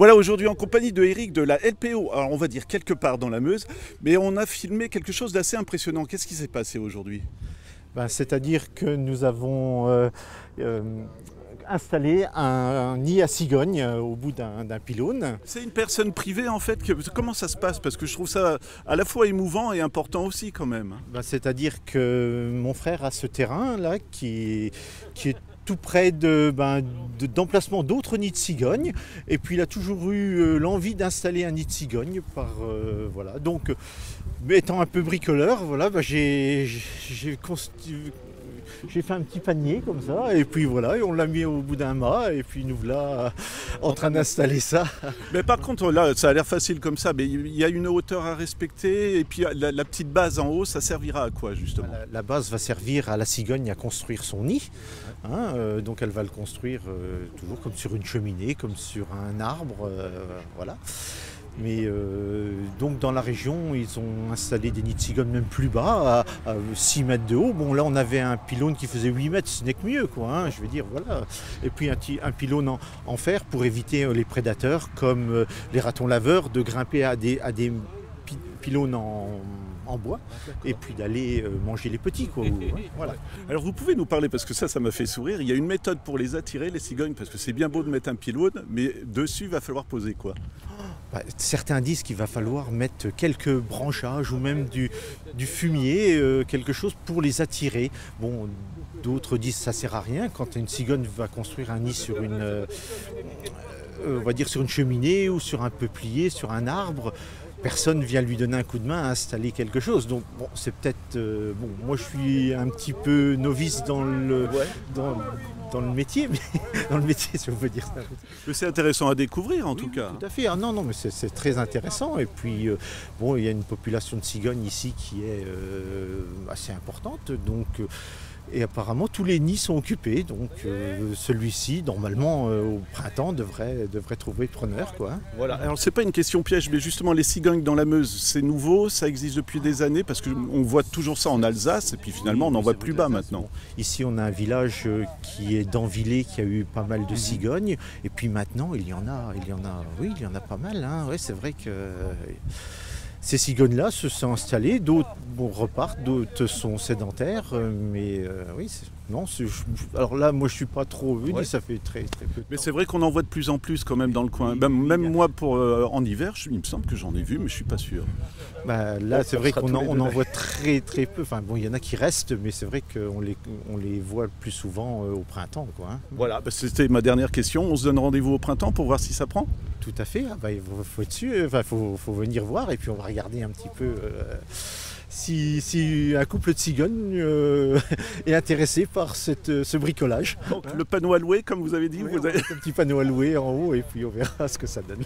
Voilà, aujourd'hui en compagnie de Eric de la LPO, alors on va dire quelque part dans la Meuse, mais on a filmé quelque chose d'assez impressionnant. Qu'est-ce qui s'est passé aujourd'hui? C'est-à-dire que nous avons installé un nid à cigogne au bout d'un pylône. C'est une personne privée en fait, comment ça se passe? Parce que je trouve ça à la fois émouvant et important aussi quand même. C'est-à-dire que mon frère a ce terrain là qui est tout près d'emplacements d'autres nids de cigogne, et puis il a toujours eu l'envie d'installer un nid de cigogne voilà. Donc étant un peu bricoleur, voilà, j'ai fait un petit panier comme ça, et puis voilà, et on l'a mis au bout d'un mât, et puis nous voilà en train d'installer ça. Mais par contre, là, ça a l'air facile comme ça, mais il y a une hauteur à respecter, et puis la petite base en haut, ça servira à quoi justement? La base va servir à la cigogne à construire son nid, donc elle va le construire toujours comme sur une cheminée, comme sur un arbre, voilà. Mais donc dans la région, ils ont installé des nids de cigogne même plus bas, à 6 mètres de haut. Bon, là on avait un pylône qui faisait 8 mètres, ce n'est que mieux, quoi, je veux dire, voilà. Et puis un pylône en fer pour éviter les prédateurs comme les ratons laveurs de grimper à des pylônes en bois, et puis d'aller manger les petits, quoi. Voilà. Alors vous pouvez nous parler, parce que ça m'a fait sourire, il y a une méthode pour les attirer, les cigognes, parce que c'est bien beau de mettre un pylône, mais dessus il va falloir poser quoi? Certains disent qu'il va falloir mettre quelques branchages ou même du fumier, quelque chose pour les attirer. Bon, d'autres disent que ça ne sert à rien quand une cigogne va construire un nid sur on va dire sur une cheminée ou sur un peuplier, sur un arbre. Personne vient lui donner un coup de main à installer quelque chose. Donc bon, c'est peut-être... moi je suis un petit peu novice dans le métier, mais dans le métier, si on veut dire ça. Mais c'est intéressant à découvrir en tout cas. Tout à fait. Ah, non, mais c'est très intéressant. Et puis, il y a une population de cigognes ici qui est assez importante. Donc, et apparemment, tous les nids sont occupés. Donc, celui-ci, normalement, au printemps, devrait trouver preneur, quoi. Voilà. Alors, c'est pas une question piège, mais justement, les cigognes dans la Meuse, c'est nouveau, ça existe depuis des années, parce qu'on voit toujours ça en Alsace, et puis finalement, on en voit plus bas maintenant. Ici, on a un village qui est d'Anvillers, qui a eu pas mal de cigognes. Et puis maintenant, il y en a pas mal. Ouais, c'est vrai que ces cigognes-là se sont installées, d'autres repartent, d'autres sont sédentaires, mais oui, alors là, moi je suis pas trop venu, ça fait très peu de temps. Mais c'est vrai qu'on en voit de plus en plus quand même dans le coin. Même moi, en hiver, il me semble que j'en ai vu, mais je suis pas sûr. Là, c'est vrai qu'on en voit très peu. Enfin bon, il y en a qui restent, mais c'est vrai qu'on les voit plus souvent au printemps, quoi. Voilà, c'était ma dernière question. On se donne rendez-vous au printemps pour voir si ça prend? Tout à fait. Il faut être dessus. Faut venir voir, et puis on va regarder un petit peu si un couple de cigognes est intéressé par ce bricolage. Donc le panneau à louer, comme vous avez dit, Oui, vous avez un petit panneau à louer en haut, et puis on verra ce que ça donne.